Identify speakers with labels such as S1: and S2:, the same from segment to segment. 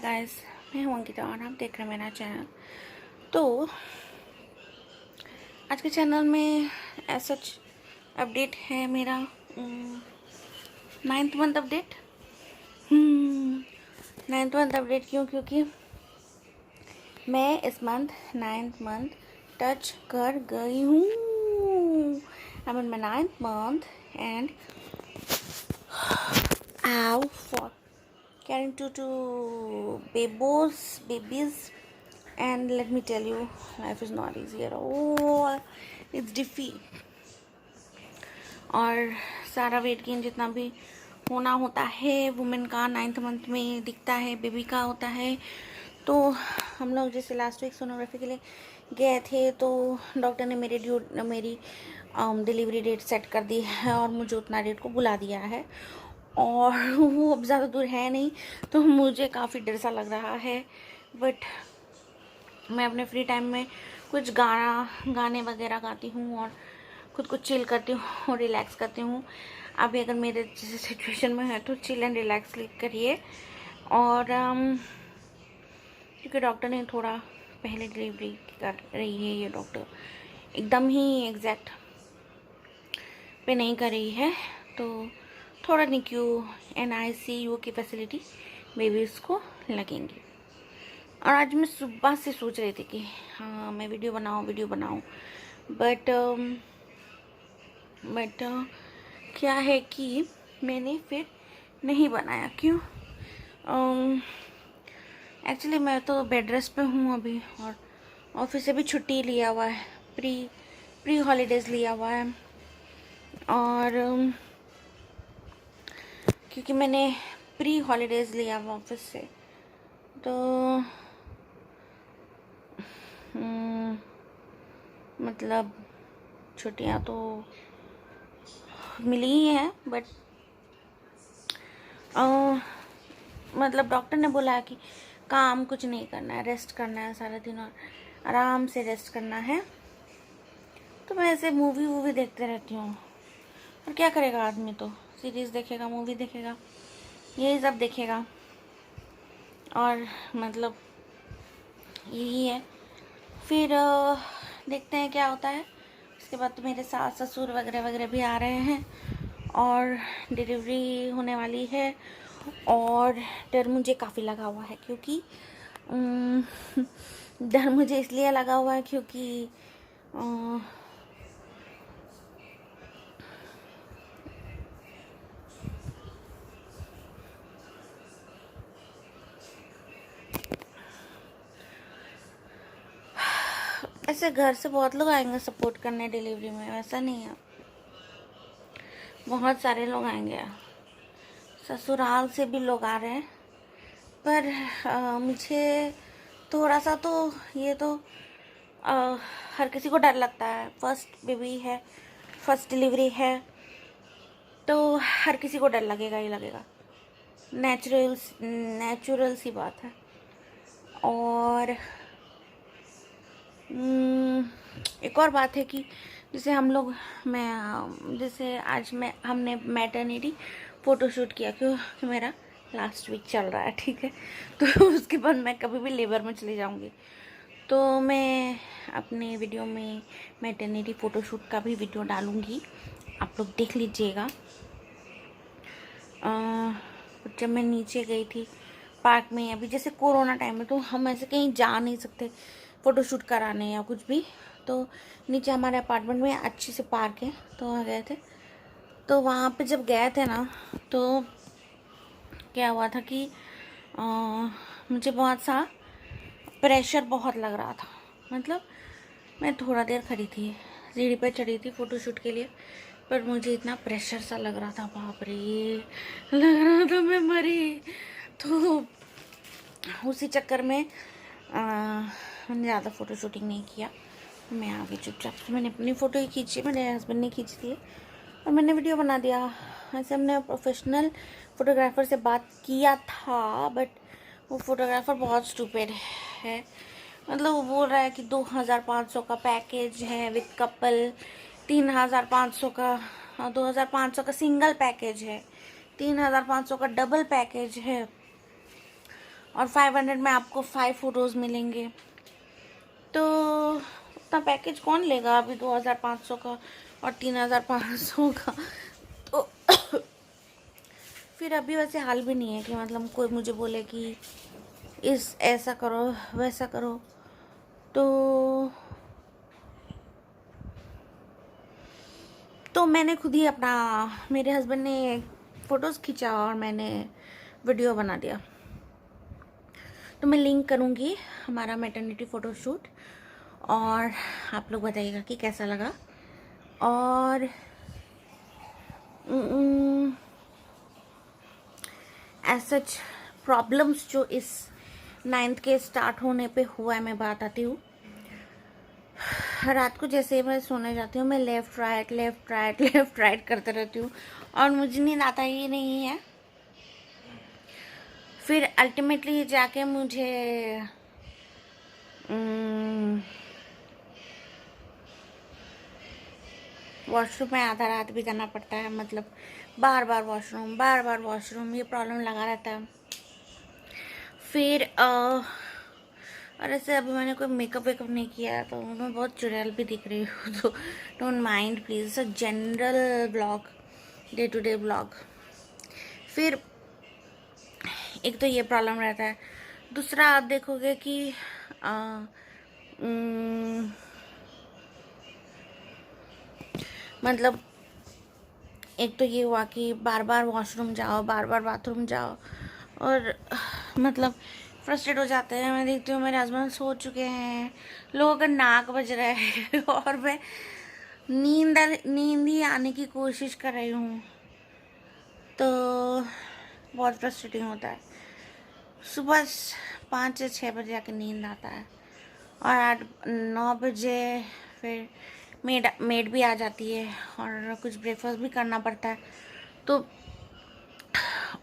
S1: Guys, मैं हूं अंकिता और आप देख रहे हैं मेरा चैनल। तो आज के चैनल में ऐसा अपडेट है मेरा 9th month update. 9th month update क्योंकि मैं इस मंथ 9th मंथ टच कर गई हूँ। I mean my 9th month and ow for carrying two babies, and let me tell you, life is not easy at all. It's defeat. और सारा weight gain जितना भी होना होता है वुमेन का 9th मंथ में दिखता है, बेबी का होता है। तो हम लोग जैसे लास्ट वीक सोनोग्राफी के लिए गए थे तो डॉक्टर ने मेरी डिलीवरी डेट सेट कर दी है और मुझे उतना डेट को बुला दिया है। और वो अब ज़्यादा दूर है नहीं, तो मुझे काफ़ी डर सा लग रहा है। बट मैं अपने फ्री टाइम में कुछ गाने वगैरह गाती हूँ और खुद को चिल करती हूँ और रिलैक्स करती हूँ। अभी अगर मेरे जैसे सिचुएशन में है तो चिल एंड रिलैक्स करिए। और क्योंकि डॉक्टर ने थोड़ा पहले डिलीवरी कर रही है, ये डॉक्टर एकदम ही एग्जैक्ट पे नहीं कर रही है, तो थोड़ा NICU एंड ICU की फैसिलिटी बेबीज़ को लगेंगी। और आज मैं सुबह से सोच रही थी कि हाँ मैं वीडियो बनाऊँ बट क्या है कि मैंने फिर नहीं बनाया। क्यों? एक्चुअली मैं तो बेड रेस्ट पे हूँ अभी और ऑफिस से भी छुट्टी लिया हुआ है, प्री हॉलीडेज़ लिया हुआ है। और क्योंकि मैंने प्री हॉलीडेज़ लिया हुआ ऑफिस से, तो मतलब छुट्टियाँ तो मिली ही हैं, बट मतलब डॉक्टर ने बोला है कि काम कुछ नहीं करना है, रेस्ट करना है सारा दिन और आराम से रेस्ट करना है। तो मैं ऐसे मूवी देखते रहती हूँ। और क्या करेगा आदमी, तो सीरीज़ देखेगा, मूवी देखेगा, यही सब देखेगा। और मतलब यही है। फिर देखते हैं क्या होता है। उसके बाद तो मेरे सास ससुर वगैरह भी आ रहे हैं और डिलीवरी होने वाली है। और डर मुझे काफ़ी लगा हुआ है, क्योंकि डर मुझे इसलिए लगा हुआ है क्योंकि ऐसे घर से बहुत लोग आएंगे सपोर्ट करने डिलीवरी में, वैसा नहीं है, बहुत सारे लोग आएंगे। ससुराल से भी लोग आ रहे हैं। पर मुझे थोड़ा सा तो ये तो हर किसी को डर लगता है। फर्स्ट बेबी है, फर्स्ट डिलीवरी है, तो हर किसी को डर लगेगा ही लगेगा, नेचुरल सी बात है। और एक और बात है कि जैसे हम लोग जैसे आज हमने मैटरनिटी फ़ोटोशूट किया, क्योंकि मेरा लास्ट वीक चल रहा है, ठीक है। तो उसके बाद मैं कभी भी लेबर में चली जाऊंगी, तो मैं अपने वीडियो में मैटरनिटी फ़ोटोशूट का भी वीडियो डालूंगी, आप लोग देख लीजिएगा। जब मैं नीचे गई थी पार्क में, अभी जैसे कोरोना टाइम में तो हम ऐसे कहीं जा नहीं सकते फ़ोटोशूट कराने या कुछ भी, तो नीचे हमारे अपार्टमेंट में अच्छी से पार्क है, तो वहाँ गए थे। तो वहाँ पे जब गए थे ना, तो क्या हुआ था कि मुझे बहुत सा प्रेशर बहुत लग रहा था। मतलब मैं थोड़ा देर खड़ी थी, सीढ़ी पर चढ़ी थी फ़ोटोशूट के लिए, पर मुझे इतना प्रेशर सा लग रहा था, बाप रे, लग रहा था मैं मरी। तो उसी चक्कर में मैंने ज़्यादा फ़ोटो शूटिंग नहीं किया, मैं आगे चुपचाप से मैंने अपनी फ़ोटो ही खींची, मेरे हस्बैंड ने खींच दी और मैंने वीडियो बना दिया। ऐसे हमने प्रोफेशनल फ़ोटोग्राफ़र से बात किया था, बट वो फ़ोटोग्राफ़र बहुत स्टूपिड है। मतलब वो बोल रहा है कि 2500 का पैकेज है विद कपल, 3500 का 2500 का सिंगल पैकेज है, 3500 का डबल पैकेज है। और 500 में आपको 5 फ़ोटोज़ मिलेंगे। तो उतना पैकेज कौन लेगा अभी 2500 का और 3500 का। तो फिर अभी वैसे हाल भी नहीं है कि मतलब कोई मुझे बोले कि इस ऐसा करो वैसा करो। तो मैंने खुद ही अपना, मेरे हस्बैंड ने फ़ोटोज़ खींचा और मैंने वीडियो बना दिया। तो मैं लिंक करूँगी हमारा मैटरनिटी फ़ोटोशूट और आप लोग बताइएगा कि कैसा लगा। और एज सच प्रॉब्लम्स जो इस 9th के स्टार्ट होने पे हुआ है, मैं बात आती हूँ। रात को जैसे मैं सोने जाती हूँ, मैं left right left right left right करते रहती हूँ और मुझे नींद आता ही नहीं है। फिर अल्टीमेटली जाके मुझे वॉशरूम में आधा रात भी करना पड़ता है, मतलब बार बार वॉशरूम, ये प्रॉब्लम लगा रहता है। फिर और ऐसे अभी मैंने कोई मेकअप वेकअप नहीं किया है, तो मैं बहुत चुड़ैल भी दिख रही हूँ, तो don't mind please. General blog, day to day blog. फिर एक तो ये प्रॉब्लम रहता है, दूसरा आप देखोगे कि मतलब एक तो ये हुआ कि बार बार वॉशरूम जाओ, बार बार बाथरूम जाओ, और मतलब फ्रस्ट्रेट हो जाते हैं। मैं देखती हूँ मेरे हस्बैंड सो चुके हैं, लोगों का नाक बज रहा है और मैं नींद ही आने की कोशिश कर रही हूँ। तो बहुत फ्रस्ट्रेटिंग होता है। सुबह 5 या 6 बजे आके नींद आता है और 8-9 बजे फिर मेड भी आ जाती है और कुछ ब्रेकफास्ट भी करना पड़ता है। तो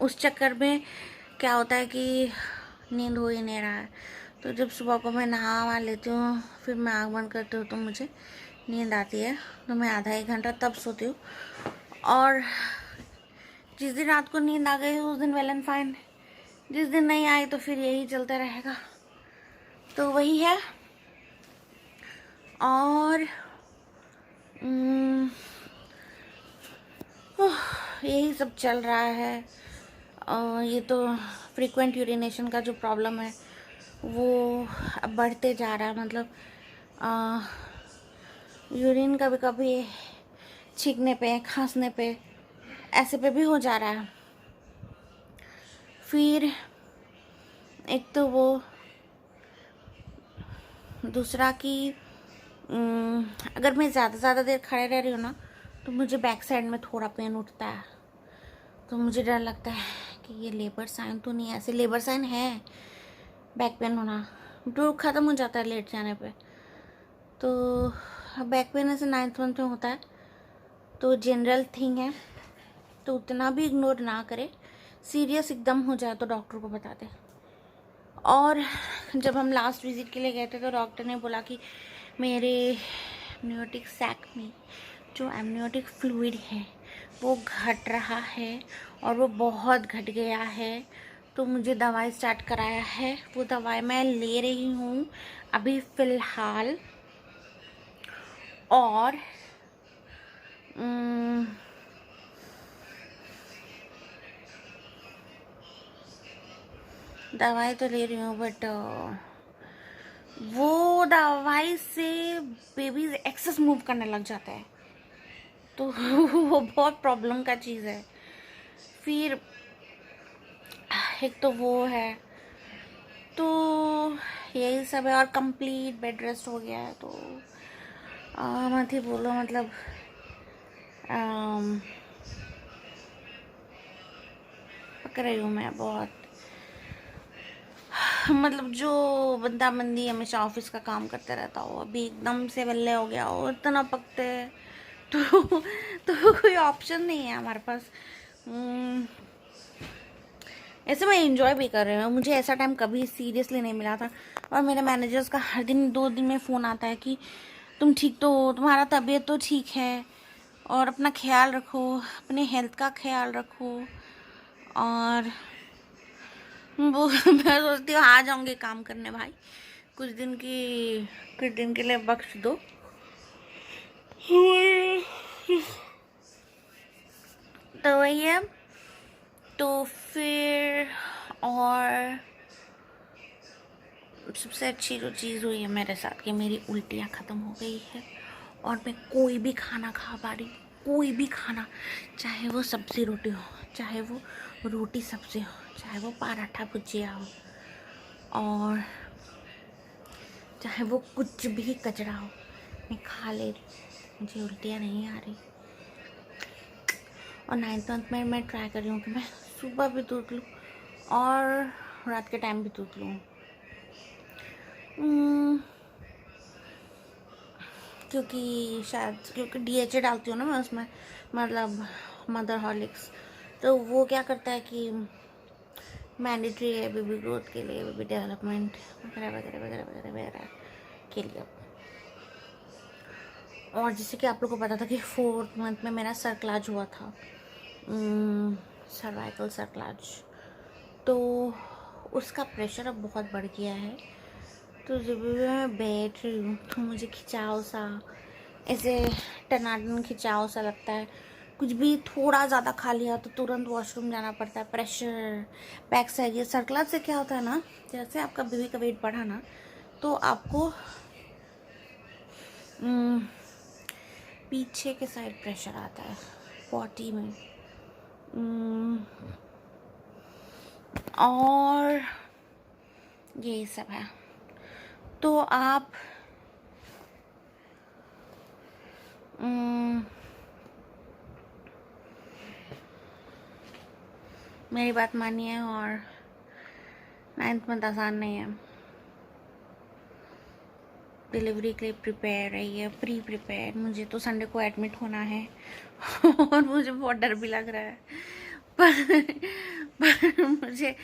S1: उस चक्कर में क्या होता है कि नींद हो ही नहीं रहा है। तो जब सुबह को मैं नहा वहा लेती हूँ, फिर मैं आँख बंद करती हूँ, तो मुझे नींद आती है। तो मैं आधा 1 घंटा तब सोती हूँ, और जिस दिन रात को नींद आ गई उस दिन वेल एंड फाइन, जिस दिन नहीं आई तो फिर यही चलता रहेगा। तो वही है। और यही सब चल रहा है। ये तो फ्रीक्वेंट यूरिनेशन का जो प्रॉब्लम है वो अब बढ़ते जा रहा है। मतलब यूरिन कभी कभी छींकने पे, खांसने पे, ऐसे पे भी हो जा रहा है। फिर एक तो वो, दूसरा कि अगर मैं ज़्यादा देर खड़े रह रही हूँ ना, तो मुझे बैक साइड में थोड़ा पेन उठता है। तो मुझे डर लगता है कि ये लेबर साइन तो नहीं है। ऐसे लेबर साइन है बैक पेन होना, जो ख़त्म हो जाता है लेट जाने पे। तो बैक पेन ऐसे 9th मंथ में होता है, तो जनरल थिंग है, तो उतना भी इग्नोर ना करे। सीरियस एकदम हो जाए तो डॉक्टर को बता दे। और जब हम लास्ट विज़िट के लिए गए थे तो डॉक्टर ने बोला कि मेरे एमनियोटिक सैक में जो एमनियोटिक फ्लूइड है वो घट रहा है, और वो बहुत घट गया है। तो मुझे दवाई स्टार्ट कराया है, वो दवाई मैं ले रही हूँ अभी फ़िलहाल। और दवाई तो ले रही हूँ, बट वो दवाई से बेबीज एक्सेस मूव करने लग जाता है, तो वो बहुत प्रॉब्लम का चीज़ है। फिर एक तो वो है, तो यही सब है। और कंप्लीट बेड रेस्ट हो गया है, तो मत ही बोलो। मतलब पक रही हूँ मैं बहुत। मतलब जो बंदा बंदी हमेशा ऑफिस का काम करते रहता हो, अभी एकदम से वेले हो गया हो, इतना पकते हैं, तो कोई ऑप्शन नहीं है हमारे पास। ऐसे मैं एंजॉय भी कर रही हूँ। मुझे ऐसा टाइम कभी सीरियसली नहीं मिला था। और मेरे मैनेजर्स का हर दिन 2 दिन में फ़ोन आता है कि तुम ठीक तो हो, तुम्हारा तबीयत तो ठीक है, और अपना ख्याल रखो, अपने हेल्थ का ख्याल रखो। और वो मैं सोचती हूँ आ जाऊंगे काम करने भाई, कुछ दिन के लिए बख्श दो। तो वही है। तो फिर और सबसे अच्छी जो चीज़ हुई है मेरे साथ कि मेरी उल्टियाँ ख़त्म हो गई है और मैं कोई भी खाना खा पा रही, कोई भी खाना, चाहे वो सब्ज़ी रोटी हो, चाहे वो रोटी सब्ज़ी हो, चाहे वो पराठा भुजिया हो, और चाहे वो कुछ भी कचरा हो, मैं खा ले रही, मुझे उल्टियाँ नहीं आ रही। और 9th मंथ में मैं ट्राई कर रही हूँ कि मैं सुबह भी दूध लूँ और रात के टाइम भी दूध लूँ, क्योंकि DHA डालती हूँ ना मैं उसमें, मतलब मदर हॉर्लिक्स, तो वो क्या करता है कि मैंडेटरी है बेबी ग्रोथ के लिए, बेबी डेवलपमेंट वगैरह वगैरह वगैरह वगैरह वगैरह के लिए। और जैसे कि आप लोगों को पता था कि 4th मंथ में मेरा सर्कलाज हुआ था, सर्वाइकल सर्कलाज, तो उसका प्रेशर अब बहुत बढ़ गया है। तो जब भी मैं बैठ रही हूँ तो मुझे खिंचाव सा, ऐसे टनाटन खिंचाव सा लगता है। कुछ भी थोड़ा ज़्यादा खा लिया तो तुरंत वॉशरूम जाना पड़ता है, प्रेशर, बैक साइड। ये सर्कलाज से क्या होता है ना, जैसे आपका बेबी का वेट बढ़ा ना, तो आपको पीछे के साइड प्रेशर आता है पॉटी में। और यही सब है। तो आप मेरी बात मानिए, और 9th मंथ आसान नहीं है, डिलीवरी के लिए प्रिपेयर रहिए, प्री प्रिपेयर। मुझे तो संडे को एडमिट होना है और मुझे बहुत डर भी लग रहा है, पर मुझे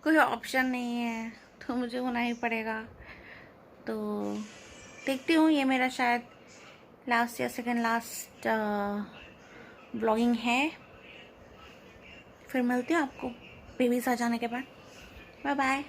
S1: कोई ऑप्शन नहीं है, तो मुझे होना ही पड़ेगा। तो देखती हूँ, ये मेरा शायद लास्ट या सेकेंड लास्ट ब्लॉगिंग है। फिर मिलती हूँ आपको बेबीज आ जाने के बाद। Bye bye.